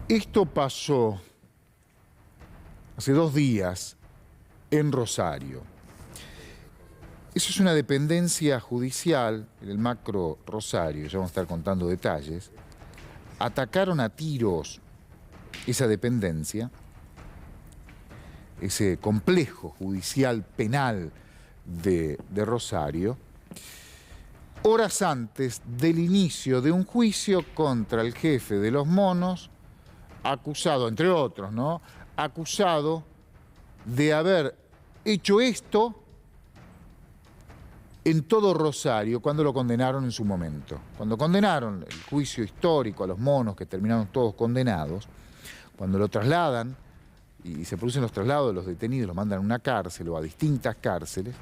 Esto pasó hace 2 días en Rosario. Eso es una dependencia judicial, en el Macro Rosario, ya vamos a estar contando detalles. Atacaron a tiros esa dependencia, ese complejo judicial penal de Rosario, horas antes del inicio de un juicio contra el jefe de los monos, acusado, entre otros, ¿no? Acusado de haber hecho esto en todo Rosario cuando lo condenaron en su momento. Cuando condenaron el juicio histórico a los monos, que terminaron todos condenados, cuando lo trasladan y se producen los traslados de los detenidos, los mandan a una cárcel o a distintas cárceles,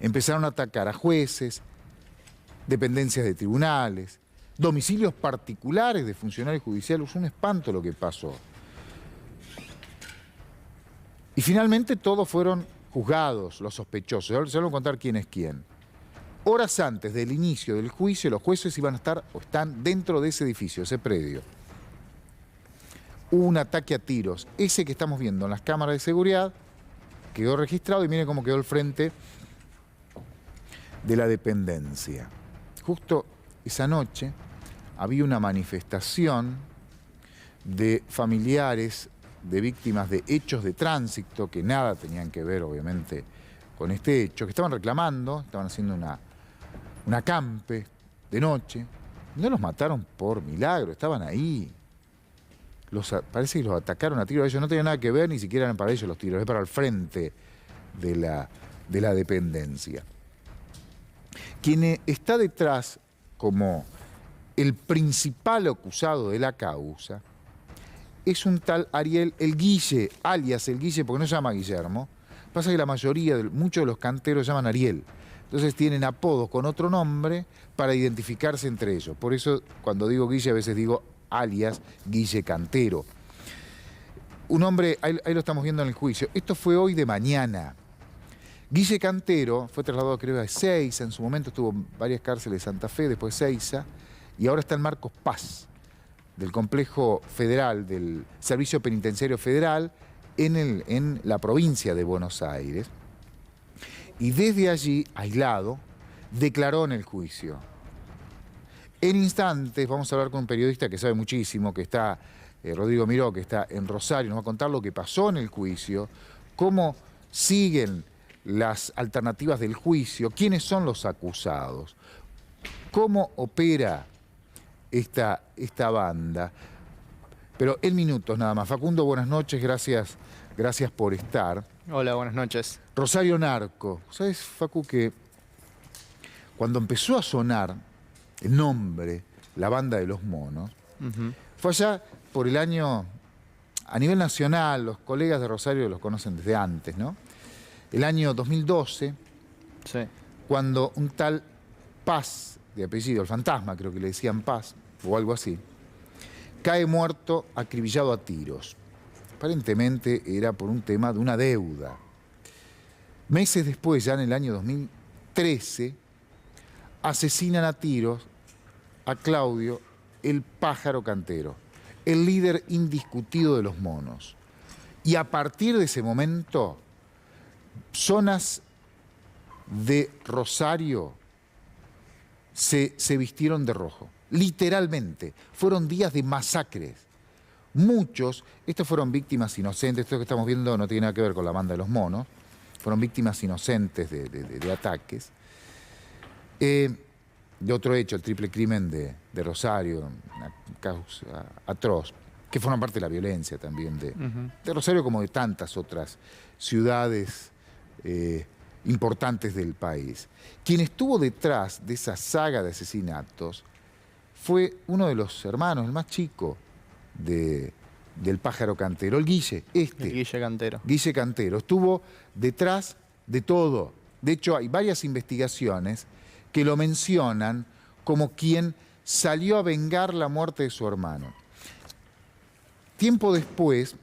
empezaron a atacar a jueces, dependencias de tribunales, domicilios particulares de funcionarios judiciales. Es un espanto lo que pasó. Y finalmente todos fueron juzgados, los sospechosos. Ahora se van a contar quién es quién. Horas antes del inicio del juicio, los jueces iban a estar o están dentro de ese edificio, ese predio. Hubo un ataque a tiros. Ese que estamos viendo en las cámaras de seguridad quedó registrado y miren cómo quedó el frente de la dependencia. Justo esa noche había una manifestación de familiares de víctimas de hechos de tránsito que nada tenían que ver, obviamente, con este hecho, que estaban reclamando, estaban haciendo una acampe de noche. No los mataron por milagro, estaban ahí. Parece que los atacaron a tiros. Ellos no tenían nada que ver, ni siquiera eran para ellos los tiros, es para el frente de la dependencia. Quien está detrás como el principal acusado de la causa es un tal Ariel El Guille, alias El Guille, porque no se llama Guillermo. Pasa que la mayoría, muchos de los canteros llaman Ariel. Entonces tienen apodos con otro nombre para identificarse entre ellos. Por eso cuando digo Guille a veces digo alias Guille Cantero. Un hombre, ahí lo estamos viendo en el juicio. Esto fue hoy de mañana. Guille Cantero fue trasladado creo a Ezeiza, en su momento estuvo en varias cárceles de Santa Fe, después Ezeiza, y ahora está en Marcos Paz, del complejo federal, del Servicio Penitenciario Federal, en la provincia de Buenos Aires. Y desde allí, aislado, declaró en el juicio. En instantes vamos a hablar con un periodista que sabe muchísimo, que está, Rodrigo Miró, que está en Rosario, nos va a contar lo que pasó en el juicio, cómo siguen las alternativas del juicio, quiénes son los acusados, cómo opera esta banda. Pero en minutos nada más. Facundo, buenas noches, gracias por estar. Hola, buenas noches. Rosario Narco. ¿Sabes, Facu, que cuando empezó a sonar el nombre, la banda de los monos, fue allá por el año, a nivel nacional, los colegas de Rosario los conocen desde antes, ¿no? El año 2012, sí, cuando un tal Paz, de apellido, el fantasma creo que le decían Paz, o algo así, cae muerto acribillado a tiros. Aparentemente era por un tema de una deuda. Meses después, ya en el año 2013, asesinan a tiros a Claudio el Pájaro Cantero, el líder indiscutido de los monos. Y a partir de ese momento, zonas de Rosario se vistieron de rojo. Literalmente, fueron días de masacres. Muchos, estos fueron víctimas inocentes, esto que estamos viendo no tiene nada que ver con la banda de los monos, fueron víctimas inocentes de ataques. De otro hecho, el triple crimen de Rosario, una causa atroz, que forman parte de la violencia también de Rosario como de tantas otras ciudades importantes del país. Quien estuvo detrás de esa saga de asesinatos fue uno de los hermanos, el más chico del Pájaro Cantero, el Guille, el Guille Cantero. Guille Cantero, estuvo detrás de todo. De hecho, hay varias investigaciones que lo mencionan como quien salió a vengar la muerte de su hermano. Tiempo después,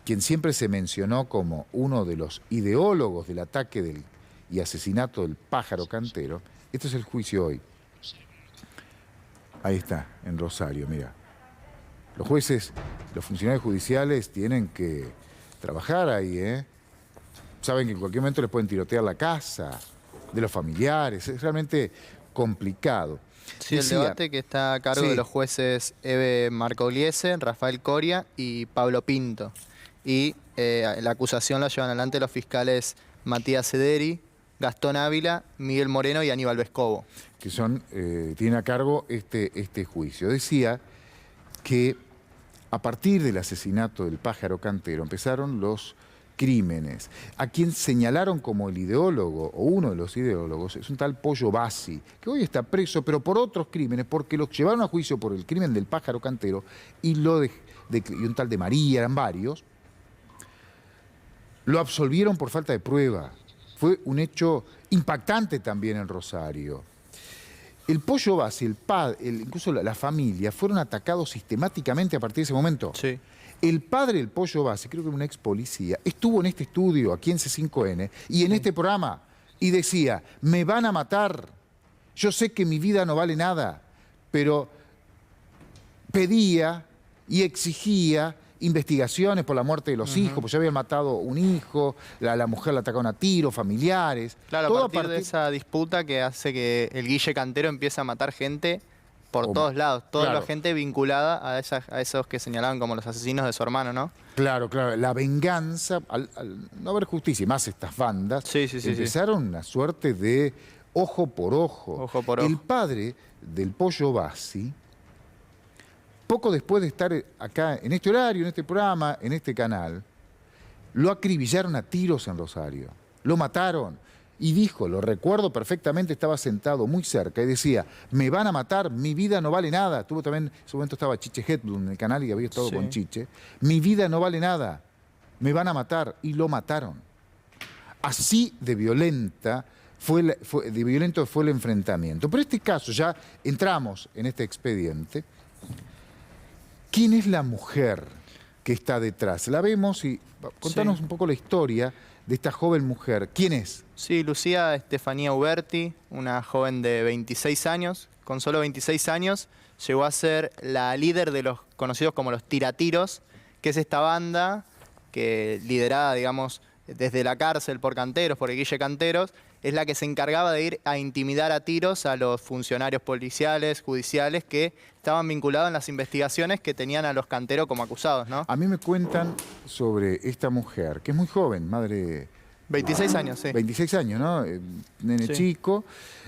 quien siempre se mencionó como uno de los ideólogos del ataque y asesinato del Pájaro Cantero, este es el juicio hoy. Ahí está, en Rosario, mira. Los jueces, los funcionarios judiciales tienen que trabajar ahí, ¿eh? Saben que en cualquier momento les pueden tirotear la casa, de los familiares, es realmente complicado. Sí, el debate que está a cargo de los jueces Eve Marcogliese, Rafael Coria y Pablo Pinto. Y la acusación la llevan adelante los fiscales Matías Cederi, Gastón Ávila, Miguel Moreno y Aníbal Vescovo. Que son, tienen a cargo este juicio. Decía que a partir del asesinato del pájaro cantero empezaron los crímenes. A quien señalaron como el ideólogo, o uno de los ideólogos, es un tal Pollo Bassi, que hoy está preso, pero por otros crímenes, porque lo llevaron a juicio por el crimen del pájaro cantero y un tal de María, eran varios, lo absolvieron por falta de prueba. Fue un hecho impactante también en Rosario. El Pollo Bassi, incluso la familia, fueron atacados sistemáticamente a partir de ese momento. Sí. El padre del Pollo Bassi, creo que era un ex policía, estuvo en este estudio, aquí en C5N, y en este programa, y decía, me van a matar, yo sé que mi vida no vale nada, pero pedía y exigía investigaciones por la muerte de los hijos, porque ya habían matado un hijo, la mujer la atacaron a tiros, familiares. Claro, todo a partir de esa disputa que hace que el Guille Cantero empiece a matar gente por todos lados, toda la gente vinculada a esos que señalaban como los asesinos de su hermano, ¿no? Claro, claro. La venganza, al no haber justicia, y más estas bandas, empezaron una suerte de ojo por ojo. Ojo por ojo. El padre del Pollo Bassi, poco después de estar acá, en este horario, en este programa, en este canal, lo acribillaron a tiros en Rosario. Lo mataron. Y dijo, lo recuerdo perfectamente, estaba sentado muy cerca y decía, me van a matar, mi vida no vale nada. Tuvo también, en ese momento estaba Chiche Hedlund en el canal y había estado con Chiche. Mi vida no vale nada, me van a matar. Y lo mataron. Así de violento fue el enfrentamiento. Pero en este caso, ya entramos en este expediente. ¿Quién es la mujer que está detrás? La vemos y contanos un poco la historia de esta joven mujer. ¿Quién es? Sí, Lucía Estefanía Uberti, una joven de 26 años. Con solo 26 años llegó a ser la líder de los conocidos como los Tiratiros, que es esta banda que liderada, digamos, desde la cárcel por Canteros, por el Guille Canteros, es la que se encargaba de ir a intimidar a tiros a los funcionarios policiales, judiciales, que estaban vinculados en las investigaciones que tenían a los Canteros como acusados, ¿no? A mí me cuentan sobre esta mujer, que es muy joven, madre... 26 años, sí. 26 años, ¿no? Nene chico.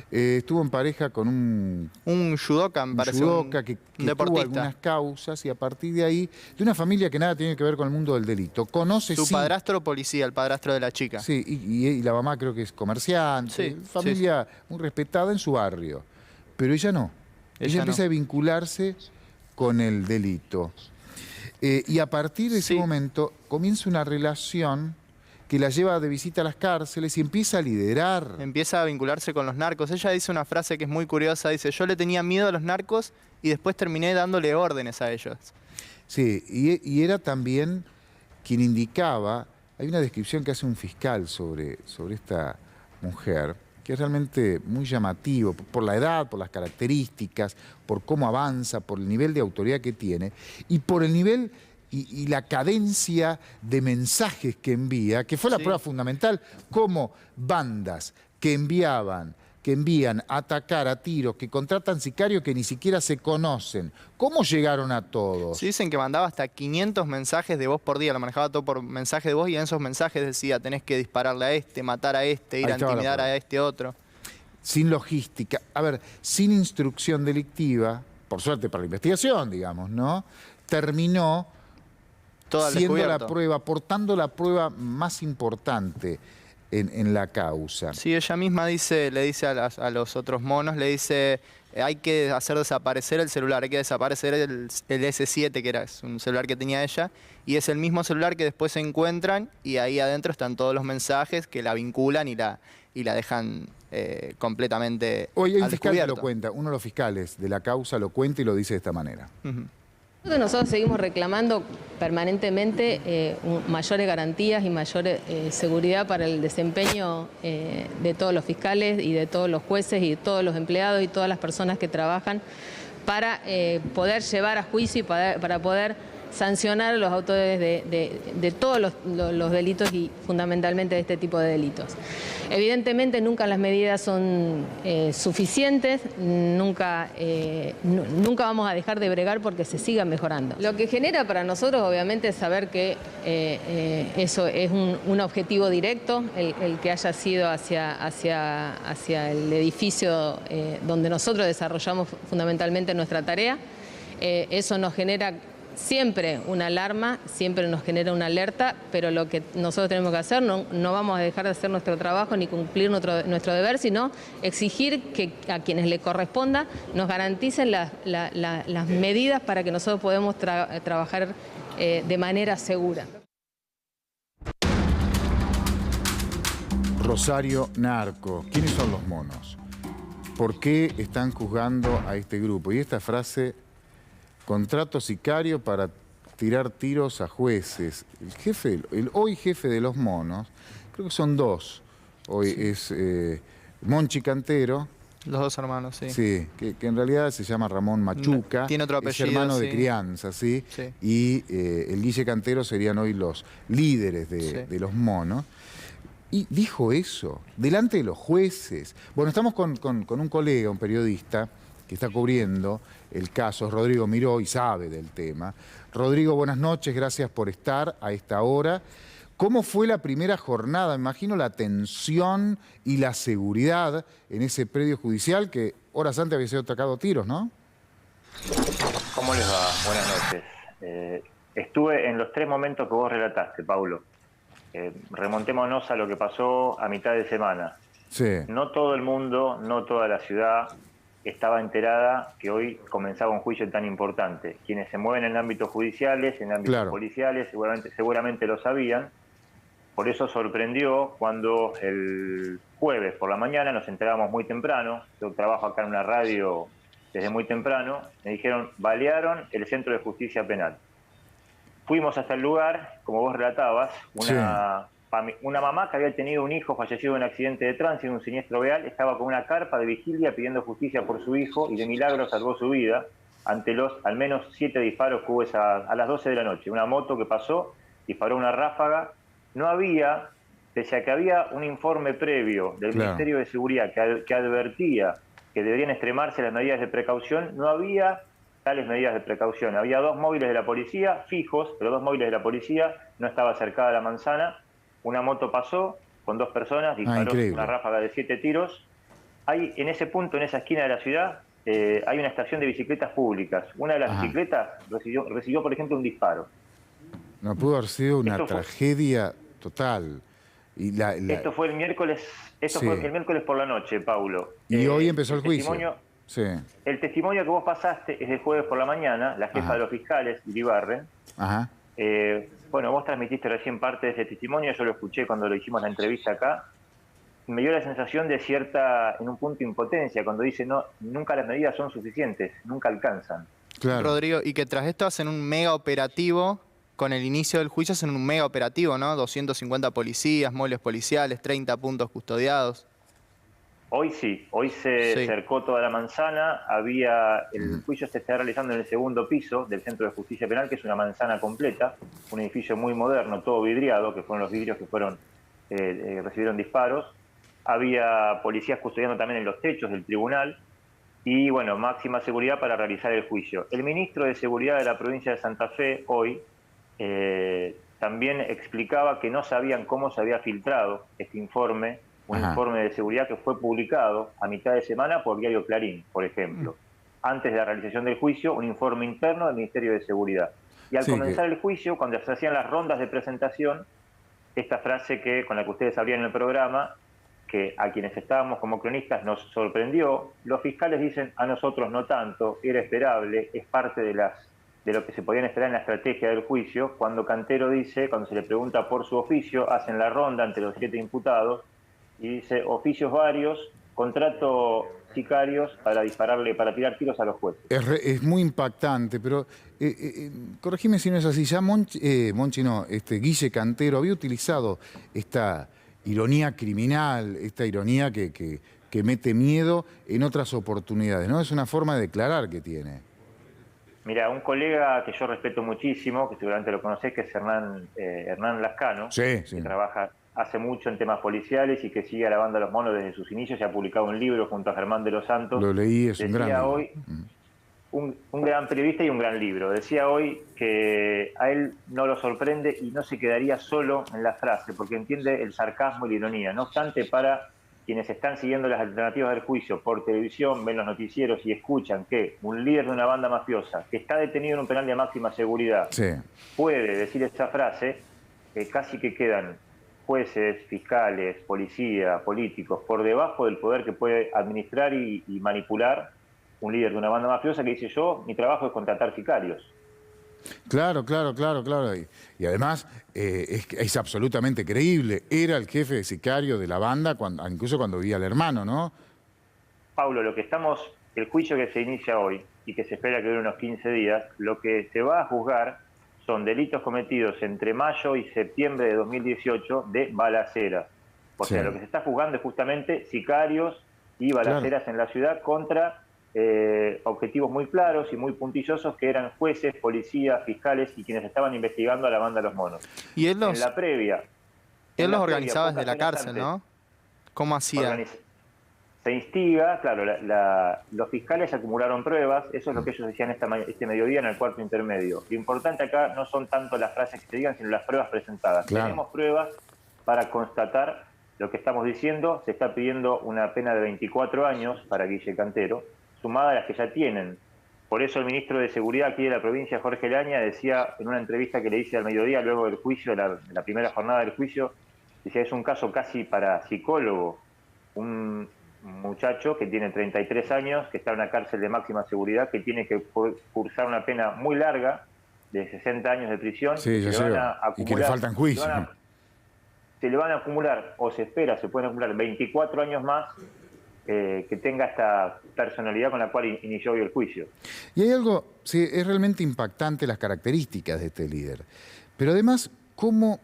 Estuvo en pareja con un judoka, me parece. Judoka que tuvo algunas causas y a partir de ahí, de una familia que nada tiene que ver con el mundo del delito. Conoce su padrastro policía, el padrastro de la chica. Sí, y la mamá creo que es comerciante. Familia muy respetada en su barrio. Pero ella no. Ella empieza a vincularse con el delito. Y a partir de ese momento comienza una relación que la lleva de visita a las cárceles y empieza a liderar. Empieza a vincularse con los narcos. Ella dice una frase que es muy curiosa, dice, yo le tenía miedo a los narcos y después terminé dándole órdenes a ellos. Sí, y era también quien indicaba, hay una descripción que hace un fiscal sobre esta mujer, que es realmente muy llamativo, por la edad, por las características, por cómo avanza, por el nivel de autoridad que tiene, y por el nivel... Y la cadencia de mensajes que envía, que fue la prueba fundamental, como bandas que envían a atacar a tiros, que contratan sicarios que ni siquiera se conocen. ¿Cómo llegaron a todos? Sí, dicen que mandaba hasta 500 mensajes de voz por día, lo manejaba todo por mensaje de voz y en esos mensajes decía, tenés que dispararle a este, matar a este, ir a intimidar a este otro. Sin logística, a ver, sin instrucción delictiva, por suerte para la investigación, digamos, ¿no? Terminó siendo la prueba, aportando la prueba más importante en la causa. Sí, ella misma dice, le dice a los otros monos, le dice, hay que hacer desaparecer el celular, hay que desaparecer el S7, que es un celular que tenía ella, y es el mismo celular que después se encuentran, y ahí adentro están todos los mensajes que la vinculan y la dejan completamente Hoy hay un fiscal que lo cuenta, uno de los fiscales de la causa lo cuenta y lo dice de esta manera. Nosotros seguimos reclamando permanentemente mayores garantías y mayor seguridad para el desempeño de todos los fiscales y de todos los jueces y de todos los empleados y todas las personas que trabajan, para poder llevar a juicio y para poder sancionar a los autores de todos los delitos y fundamentalmente de este tipo de delitos. Evidentemente nunca las medidas son suficientes, nunca vamos a dejar de bregar porque se sigan mejorando. Lo que genera para nosotros obviamente es saber que eso es un objetivo directo, el que haya sido hacia el edificio donde nosotros desarrollamos fundamentalmente nuestra tarea. Eso nos genera siempre una alarma, siempre nos genera una alerta, pero lo que nosotros tenemos que hacer, no vamos a dejar de hacer nuestro trabajo ni cumplir nuestro deber, sino exigir que a quienes le corresponda nos garanticen las medidas para que nosotros podamos trabajar de manera segura. Rosario Narco, ¿quiénes son los monos? ¿Por qué están juzgando a este grupo? Y esta frase: contrato sicario para tirar tiros a jueces. El hoy jefe de los monos, creo que son dos. Hoy es Monchi Cantero. Los dos hermanos, sí. Sí, que en realidad se llama Ramón Machuca. Tiene otro apellido, es hermano sí. de crianza, ¿sí? Sí. Y el Guille Cantero serían hoy los líderes de los monos. Y dijo eso, delante de los jueces. Bueno, estamos con un colega, un periodista, que está cubriendo el caso, es Rodrigo Miró y sabe del tema. Rodrigo, buenas noches, gracias por estar a esta hora. ¿Cómo fue la primera jornada? Me imagino la tensión y la seguridad en ese predio judicial que horas antes había sido atacado a tiros, ¿no? ¿Cómo les va? Buenas noches. Estuve en los 3 momentos que vos relataste, Paulo. Remontémonos a lo que pasó a mitad de semana. Sí. No todo el mundo, no toda la ciudad estaba enterada que hoy comenzaba un juicio tan importante. Quienes se mueven en ámbitos judiciales, en ámbitos policiales, seguramente lo sabían. Por eso sorprendió cuando el jueves por la mañana nos enteramos muy temprano. Yo trabajo acá en una radio desde muy temprano. Me dijeron, balearon el Centro de Justicia Penal. Fuimos hasta el lugar, como vos relatabas, una mamá que había tenido un hijo fallecido en un accidente de tránsito, un siniestro vial, estaba con una carpa de vigilia pidiendo justicia por su hijo y de milagro salvó su vida ante los al menos 7 disparos que hubo a las 12 de la noche. Una moto que pasó, disparó una ráfaga. No había, pese a que había un informe previo del Ministerio de Seguridad que advertía que deberían extremarse las medidas de precaución, no había tales medidas de precaución. Había 2 móviles de la policía, fijos, pero 2 móviles de la policía, no estaba cercada la manzana. Una moto pasó con 2 personas, disparó una ráfaga de 7 tiros. Hay en ese punto, en esa esquina de la ciudad, hay una estación de bicicletas públicas. Una de las bicicletas recibió, por ejemplo, un disparo. No pudo haber sido una tragedia total. Y Esto fue el miércoles, fue el miércoles por la noche, Paulo. Y hoy empezó el juicio. El testimonio que vos pasaste es del jueves por la mañana, la jefa de los fiscales, Iribarren. Bueno, vos transmitiste recién parte de ese testimonio, yo lo escuché cuando lo hicimos la entrevista acá. Me dio la sensación de cierta, en un punto, impotencia, cuando dice, no, nunca las medidas son suficientes, nunca alcanzan. Claro. Rodrigo, y que tras esto hacen un mega operativo, con el inicio del juicio hacen un mega operativo, ¿no? 250 policías, móviles policiales, 30 puntos custodiados. Hoy sí, hoy se cercó toda la manzana, el juicio se está realizando en el 2.º piso del Centro de Justicia Penal, que es una manzana completa, un edificio muy moderno, todo vidriado, que fueron los vidrios que recibieron disparos. Había policías custodiando también en los techos del tribunal y, bueno, máxima seguridad para realizar el juicio. El ministro de Seguridad de la provincia de Santa Fe hoy también explicaba que no sabían cómo se había filtrado este informe, un informe de seguridad que fue publicado a mitad de semana por Diario Clarín, por ejemplo. Antes de la realización del juicio, un informe interno del Ministerio de Seguridad. Y al comenzar el juicio, cuando se hacían las rondas de presentación, esta frase con la que ustedes abrían el programa, que a quienes estábamos como cronistas nos sorprendió, los fiscales dicen, a nosotros no tanto, era esperable, es parte de lo que se podían esperar en la estrategia del juicio. Cuando Cantero dice, cuando se le pregunta por su oficio, hacen la ronda entre los 7 imputados, y dice, oficios varios, contrato sicarios para tirar tiros a los jueces. Es muy impactante, pero corregime si no es así, ya Guille Cantero había utilizado esta ironía criminal, esta ironía que que mete miedo en otras oportunidades, ¿no? Es una forma de declarar que tiene. Mira, un colega que yo respeto muchísimo, que seguramente lo conocés, que es Hernán Lascano, Sí. que trabaja hace mucho en temas policiales y que sigue a la banda Los Monos desde sus inicios y ha publicado un libro junto a Germán de los Santos. Lo leí, es un gran libro. Hoy, un gran periodista y un gran libro. Decía hoy que a él no lo sorprende y no se quedaría solo en la frase, porque entiende el sarcasmo y la ironía. No obstante, para quienes están siguiendo las alternativas del juicio por televisión, ven los noticieros y escuchan que un líder de una banda mafiosa que está detenido en un penal de máxima seguridad puede decir esa frase, casi que quedan jueces, fiscales, policía, políticos, por debajo del poder que puede administrar y manipular un líder de una banda mafiosa que dice: yo, mi trabajo es contratar sicarios. Claro. Y además es absolutamente creíble. Era el jefe de sicario de la banda, incluso cuando vivía el hermano, ¿no? Paulo, el juicio que se inicia hoy y que se espera que dure unos 15 días, lo que se va a juzgar son delitos cometidos entre mayo y septiembre de 2018 de balaceras. O sea, lo que se está juzgando es justamente sicarios y balaceras en la ciudad contra objetivos muy claros y muy puntillosos que eran jueces, policías, fiscales y quienes estaban investigando a la banda Los Monos. Y él en la previa... Él los organizaba desde la cárcel, ¿no? ¿Cómo hacía? Se instiga, claro, los fiscales acumularon pruebas, eso es lo que ellos decían este mediodía en el cuarto intermedio. Lo importante acá no son tanto las frases que se digan, sino las pruebas presentadas. Tenemos pruebas para constatar lo que estamos diciendo. Se está pidiendo una pena de 24 años para Guille Cantero, sumada a las que ya tienen. Por eso el ministro de Seguridad aquí de la provincia, Jorge Laña, decía en una entrevista que le hice al mediodía, luego del juicio, la primera jornada del juicio, decía: es un caso casi para psicólogo. Un muchacho que tiene 33 años, que está en una cárcel de máxima seguridad, que tiene que cursar una pena muy larga, de 60 años de prisión, y que le faltan juicios. Se le van a acumular, o se espera, se pueden acumular 24 años más, que tenga esta personalidad con la cual inició hoy el juicio. Y hay algo, es realmente impactante las características de este líder, pero además cómo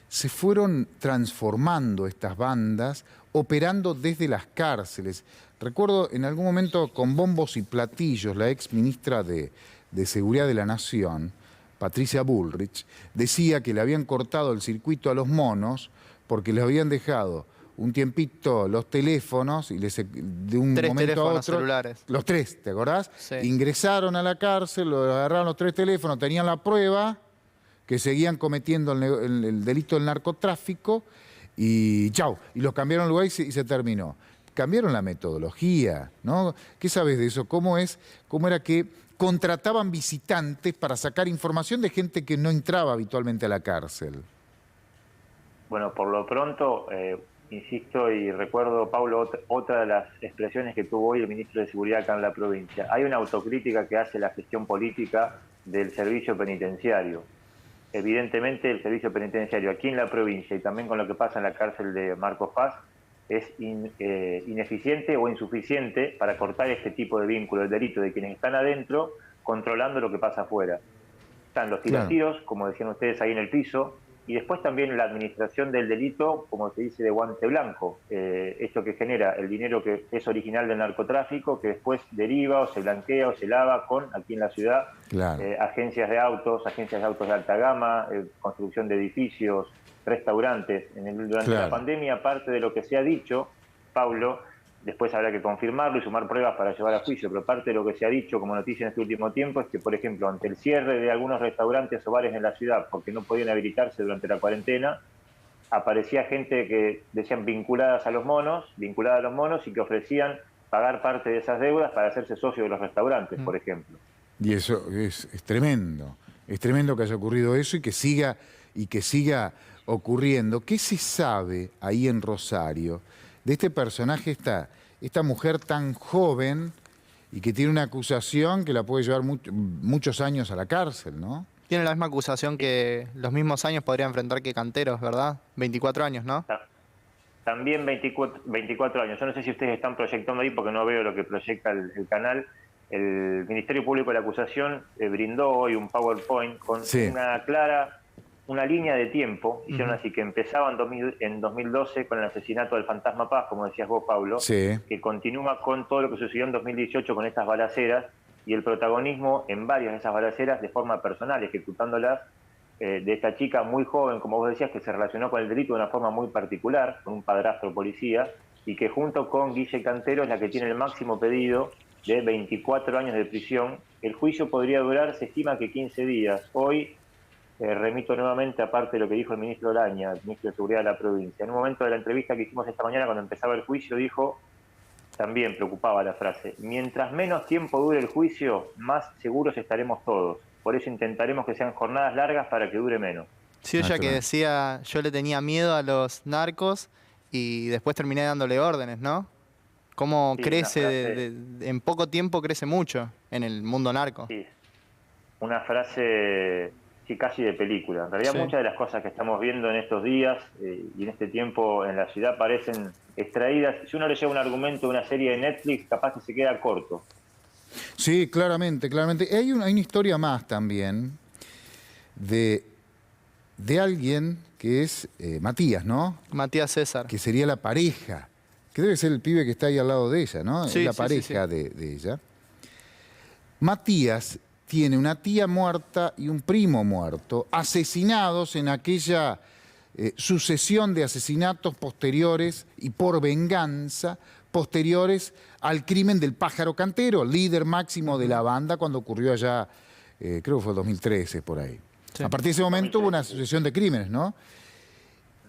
se fueron transformando estas bandas, operando desde las cárceles. Recuerdo en algún momento con bombos y platillos, la ex ministra de Seguridad de la Nación, Patricia Bullrich, decía que le habían cortado el circuito a Los Monos porque les habían dejado un tiempito los teléfonos y de un momento a otro... celulares. Los 3, ¿te acordás? Sí. Ingresaron a la cárcel, lo agarraron los 3 teléfonos, tenían la prueba que seguían cometiendo el delito del narcotráfico y chau, y los cambiaron de lugar y se terminó. Cambiaron la metodología, ¿no? ¿Qué sabes de eso? ¿Cómo era que contrataban visitantes para sacar información de gente que no entraba habitualmente a la cárcel? Bueno, por lo pronto, insisto y recuerdo, Paulo, otra de las expresiones que tuvo hoy el ministro de Seguridad acá en la provincia. Hay una autocrítica que hace la gestión política del servicio penitenciario. Evidentemente el servicio penitenciario aquí en la provincia y también con lo que pasa en la cárcel de Marcos Paz es ineficiente o insuficiente para cortar este tipo de vínculo, el delito de quienes están adentro controlando lo que pasa afuera. Están los tiros, como decían ustedes, ahí en el piso, y después también la administración del delito, como se dice, de guante blanco. Esto que genera el dinero que es original del narcotráfico, que después deriva o se blanquea o se lava con, aquí en la ciudad, agencias de autos de alta gama, construcción de edificios, restaurantes. Durante la pandemia, aparte de lo que se ha dicho, Paulo, después habrá que confirmarlo y sumar pruebas para llevar a juicio, pero parte de lo que se ha dicho como noticia en este último tiempo es que, por ejemplo, ante el cierre de algunos restaurantes o bares en la ciudad porque no podían habilitarse durante la cuarentena, aparecía gente que decían vinculada a los monos y que ofrecían pagar parte de esas deudas para hacerse socio de los restaurantes, por ejemplo. Y eso es tremendo. Es tremendo que haya ocurrido eso y que siga ocurriendo. ¿Qué se sabe ahí en Rosario de este personaje, esta mujer tan joven y que tiene una acusación que la puede llevar muchos años a la cárcel, ¿no? Tiene la misma acusación que los mismos años podría enfrentar que Canteros, ¿verdad? 24 años, ¿no? También 24 años. Yo no sé si ustedes están proyectando ahí porque no veo lo que proyecta el canal. El Ministerio Público de la Acusación brindó hoy un PowerPoint con una clara una línea de tiempo, hicieron así, que empezaba en 2012 con el asesinato del Fantasma Paz, como decías vos, Pablo, Sí. que continúa con todo lo que sucedió en 2018 con estas balaceras y el protagonismo en varias de esas balaceras de forma personal, ejecutándolas, de esta chica muy joven, como vos decías, que se relacionó con el delito de una forma muy particular, con un padrastro policía, y que junto con Guille Cantero es la que tiene el máximo pedido de 24 años de prisión. El juicio podría durar, se estima que 15 días. Hoy remito nuevamente, aparte de lo que dijo el ministro Olaña, el ministro de Seguridad de la provincia. En un momento de la entrevista que hicimos esta mañana, cuando empezaba el juicio, dijo, también preocupaba la frase, mientras menos tiempo dure el juicio, más seguros estaremos todos. Por eso intentaremos que sean jornadas largas para que dure menos. Sí, ella que decía, yo le tenía miedo a los narcos y después terminé dándole órdenes, ¿no? Cómo Sí, crece, en poco tiempo crece mucho en el mundo narco. Sí, una frase sí, casi de película. En realidad Sí. muchas de las cosas que estamos viendo en estos días y en este tiempo en la ciudad parecen extraídas. Si uno le lleva un argumento de una serie de Netflix, capaz que se queda corto. Sí, claramente, claramente. Hay una historia más también de alguien que es Matías, ¿no? Matías César. Que sería la pareja, que debe ser el pibe que está ahí al lado de ella, ¿no? Sí, Es la sí, pareja sí. de ella. Matías tiene una tía muerta y un primo muerto, asesinados en aquella sucesión de asesinatos posteriores y por venganza, posteriores al crimen del Pájaro Cantero, líder máximo de la banda cuando ocurrió allá, creo que fue 2013, por ahí. Sí. A partir de ese momento hubo una sucesión de crímenes, ¿no?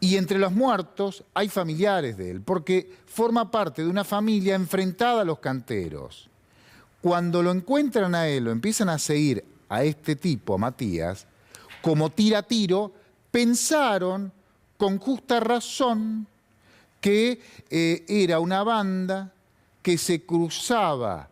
Y entre los muertos hay familiares de él, porque forma parte de una familia enfrentada a los canteros. Cuando lo encuentran a él, lo empiezan a seguir a este tipo, a Matías, como tiro, pensaron con justa razón que era una banda que se cruzaba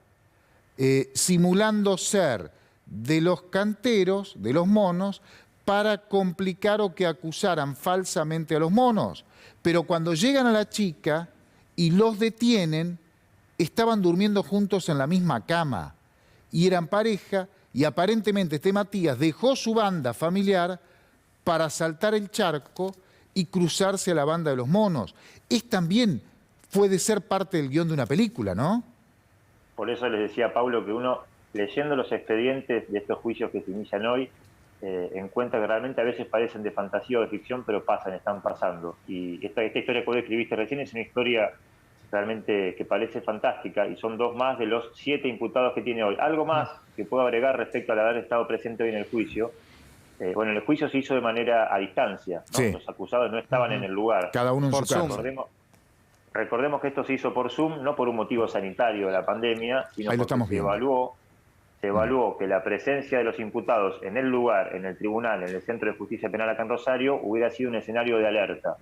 simulando ser de los canteros, de los monos, para complicar o que acusaran falsamente a los monos. Pero cuando llegan a la chica y los detienen, estaban durmiendo juntos en la misma cama y eran pareja, y aparentemente este Matías dejó su banda familiar para saltar el charco y cruzarse a la banda de los monos. Es también, puede ser parte del guión de una película, ¿no? Por eso les decía, Pablo, que uno, leyendo los expedientes de estos juicios que se inician hoy, encuentra que realmente a veces parecen de fantasía o de ficción, pero pasan, están pasando. Y esta historia que vos escribiste recién es una historia realmente que parece fantástica, y son 2 más de los 7 imputados que tiene hoy. Algo más que puedo agregar respecto al haber estado presente hoy en el juicio. Bueno, el juicio se hizo de manera a distancia, ¿no? Sí. Los acusados no estaban en el lugar. Cada uno en Por su casa. Zoom. Recordemos que esto se hizo por Zoom, no por un motivo sanitario de la pandemia, sino Ahí lo porque estamos viendo. se evaluó que la presencia de los imputados en el lugar, en el tribunal, en el Centro de Justicia Penal acá en Rosario, hubiera sido un escenario de alerta.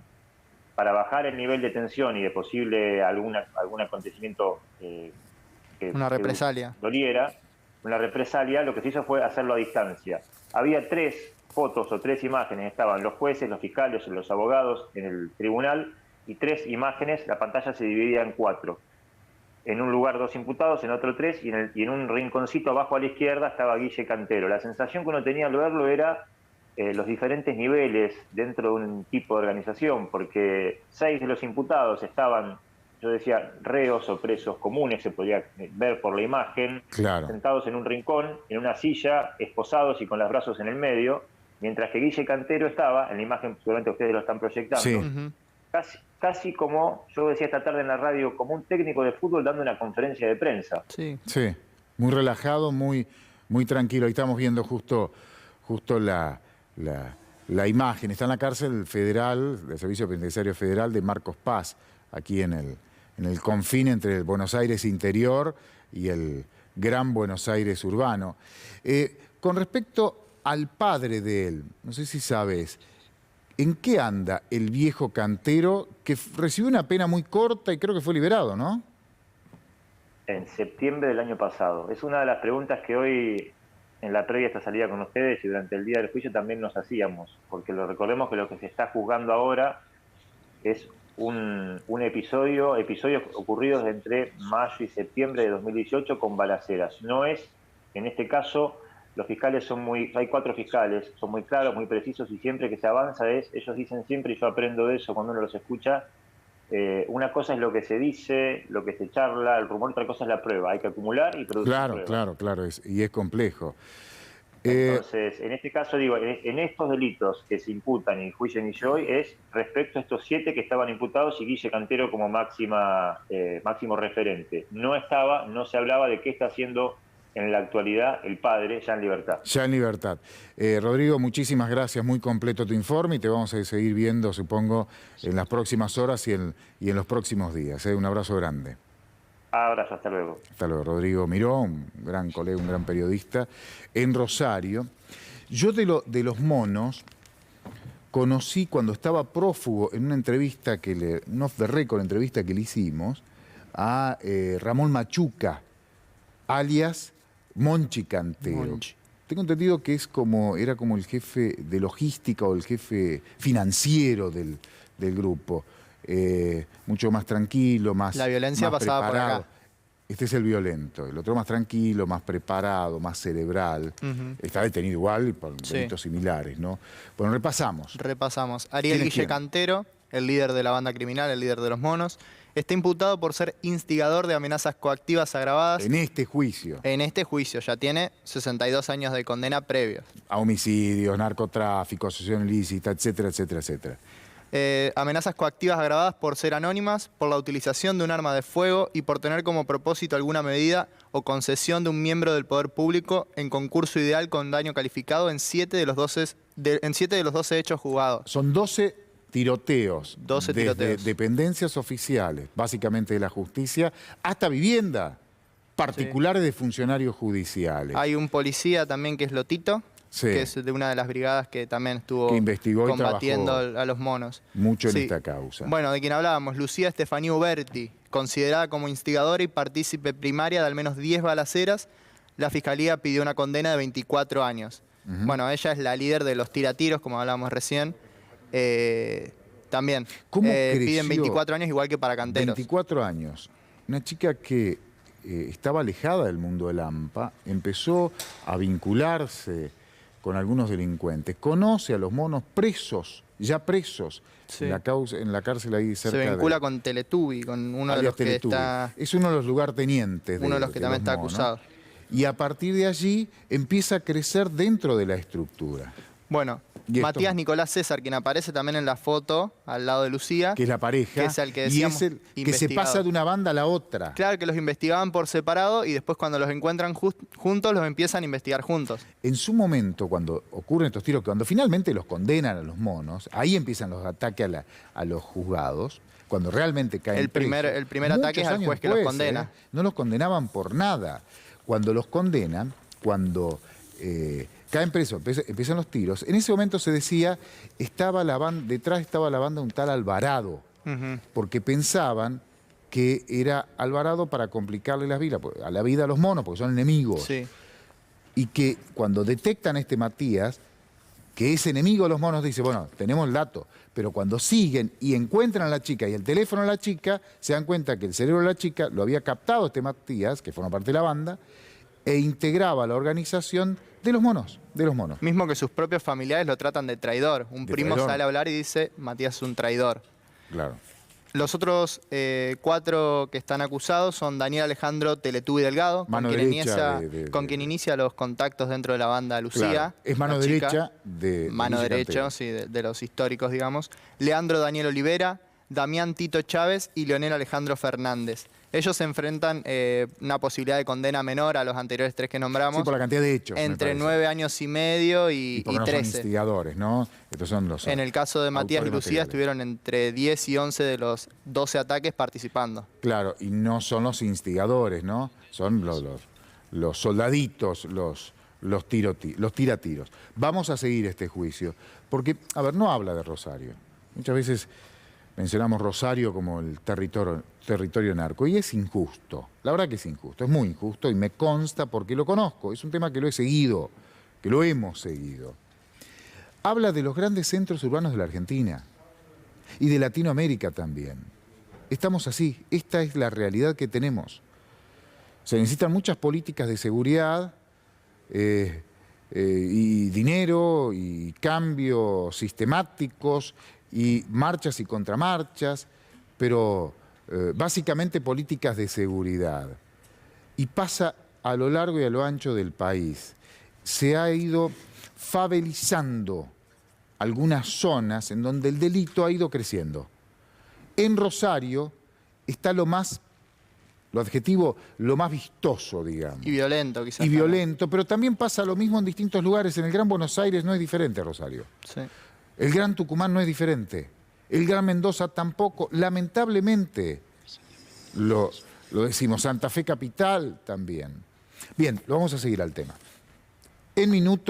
Para bajar el nivel de tensión y de posible algún acontecimiento que Una represalia. doliera, una represalia, lo que se hizo fue hacerlo a distancia. Había 3 fotos o 3 imágenes, estaban los jueces, los fiscales, los abogados en el tribunal, y 3 imágenes, la pantalla se dividía en 4. En un lugar 2 imputados, en otro 3, y en un rinconcito abajo a la izquierda estaba Guille Cantero. La sensación que uno tenía al verlo era los diferentes niveles dentro de un tipo de organización, porque 6 de los imputados estaban, yo decía, reos o presos comunes, se podía ver por la imagen, Claro. sentados en un rincón, en una silla, esposados y con los brazos en el medio, mientras que Guille Cantero estaba, en la imagen seguramente ustedes lo están proyectando, Sí. casi como, yo decía esta tarde en la radio, como un técnico de fútbol dando una conferencia de prensa. Sí. Sí, muy relajado, muy tranquilo. Ahí estamos viendo justo la imagen. Está en la cárcel federal, del Servicio Penitenciario Federal de Marcos Paz, aquí en el confín entre el Buenos Aires interior y el Gran Buenos Aires urbano. Con respecto al padre de él, no sé si sabes, ¿en qué anda el viejo Cantero que recibió una pena muy corta y creo que fue liberado, ¿no? En septiembre del año pasado. Es una de las preguntas que hoy, en la previa a esta salida con ustedes y durante el día del juicio también nos hacíamos, porque recordemos que lo que se está juzgando ahora es episodios ocurridos entre mayo y septiembre de 2018 con balaceras. No es, en este caso, los fiscales hay 4 fiscales, son muy claros, muy precisos, y siempre que se avanza ellos dicen siempre, y yo aprendo de eso cuando uno los escucha, una cosa es lo que se dice, lo que se charla, el rumor, otra cosa es la prueba. Hay que acumular y producir pruebas. Claro, y es complejo. Entonces, en este caso, digo, en estos delitos que se imputan en el juicio de inicio hoy es respecto a estos 7 que estaban imputados y Guille Cantero como máximo referente. No se hablaba de qué está haciendo en la actualidad el padre, ya en libertad. Ya en libertad. Rodrigo, muchísimas gracias, muy completo tu informe y te vamos a seguir viendo, supongo, en las próximas horas y en los próximos días. Un abrazo grande. Abrazo, hasta luego. Hasta luego. Rodrigo Miró, un gran colega, un gran periodista, en Rosario. Yo de los monos conocí cuando estaba prófugo en una entrevista un off the record entrevista que le hicimos a Ramón Machuca, alias Monchi Cantero. Tengo entendido que era como el jefe de logística o el jefe financiero del grupo. Mucho más tranquilo, más La violencia más pasaba preparado. por acá. Este es el violento, el otro más tranquilo, más preparado, más cerebral. Está detenido igual por delitos similares, ¿no? Bueno, repasamos. Ariel Guille Cantero, el líder de la banda criminal, el líder de los monos, está imputado por ser instigador de amenazas coactivas agravadas. En este juicio. En este juicio, ya tiene 62 años de condena previos. A homicidios, narcotráfico, asociación ilícita, etcétera, etcétera, etcétera. Amenazas coactivas agravadas por ser anónimas, por la utilización de un arma de fuego y por tener como propósito alguna medida o concesión de un miembro del poder público en concurso ideal con daño calificado en 7 de los 12 hechos juzgados. Son 12 tiroteos. 12 desde tiroteos. Dependencias oficiales, básicamente de la justicia, hasta vivienda particulares de funcionarios judiciales. Hay un policía también que es Lotito, que es de una de las brigadas que también estuvo que investigó combatiendo a los monos. Mucho en esta causa. Bueno, de quien hablábamos, Lucía Estefanía Uberti, considerada como instigadora y partícipe primaria de al menos 10 balaceras, la Fiscalía pidió una condena de 24 años. Bueno, ella es la líder de los tiratiros, como hablábamos recién. También piden 24 años igual que para Canteros. 24 años. Una chica que estaba alejada del mundo del AMPA, empezó a vincularse con algunos delincuentes, conoce a los monos presos, ya presos, en la cárcel ahí cerca. Se vincula con Teletubi, con uno de los que está... Es uno de los lugartenientes. Uno de los que también está acusado. Y a partir de allí empieza a crecer dentro de la estructura. Bueno, Matías Nicolás César, quien aparece también en la foto al lado de Lucía. Que es la pareja. Que es el que decíamos, y es el que se pasa de una banda a la otra. Claro, que los investigaban por separado y después cuando los encuentran juntos, los empiezan a investigar juntos. En su momento, cuando ocurren estos tiros, cuando finalmente los condenan a los monos, ahí empiezan los ataques a los juzgados, cuando realmente caen el primer ataque es al juez que los condena. No los condenaban por nada. Cuando los condenan, cuando... caen presos, empiezan los tiros. En ese momento se decía, detrás estaba la banda un tal Alvarado, porque pensaban que era Alvarado para complicarle la vida a los monos, porque son enemigos. Sí. Y que cuando detectan a este Matías, que es enemigo de los monos, dice, bueno, tenemos el dato. Pero cuando siguen y encuentran a la chica y el teléfono de la chica, se dan cuenta que el cerebro de la chica lo había captado este Matías, que forma parte de la banda, e integraba la organización de los monos. Mismo que sus propios familiares lo tratan de traidor. Un primo sale a hablar y dice, Matías es un traidor. Claro. Los otros 4 que están acusados son Daniel Alejandro Teletubi Delgado, con quien inicia los contactos dentro de la banda Lucía. Claro. Es mano derecha de Mano derecha, sí, de los históricos, digamos. Leandro Daniel Olivera, Damián Tito Chávez y Leonel Alejandro Fernández. Ellos se enfrentan una posibilidad de condena menor a los anteriores 3 que nombramos. Sí, por la cantidad de hechos. Entre 9 años y medio y 13. No son instigadores, ¿no? Estos son los. En el caso de Matías y Lucía estuvieron entre 10 y 11 de los 12 ataques participando. Claro, y no son los instigadores, ¿no? Son los soldaditos, los tiratiros. Vamos a seguir este juicio, porque, a ver, no habla de Rosario. Muchas veces mencionamos Rosario como el territorio narco, y es injusto. La verdad que es injusto, es muy injusto, y me consta porque lo conozco. Es un tema que lo he seguido, que lo hemos seguido. Habla de los grandes centros urbanos de la Argentina y de Latinoamérica también. Estamos así, esta es la realidad que tenemos. Se necesitan muchas políticas de seguridad, y dinero y cambios sistemáticos y marchas y contramarchas, pero básicamente políticas de seguridad. Y pasa a lo largo y a lo ancho del país. Se ha ido favelizando algunas zonas en donde el delito ha ido creciendo. En Rosario está lo más vistoso, digamos. Y violento, quizás. Y violento, pero también pasa lo mismo en distintos lugares. En el Gran Buenos Aires no es diferente, Rosario. Sí. El Gran Tucumán no es diferente. El Gran Mendoza tampoco. Lamentablemente, lo decimos, Santa Fe Capital también. Bien, lo vamos a seguir al tema. En minutos.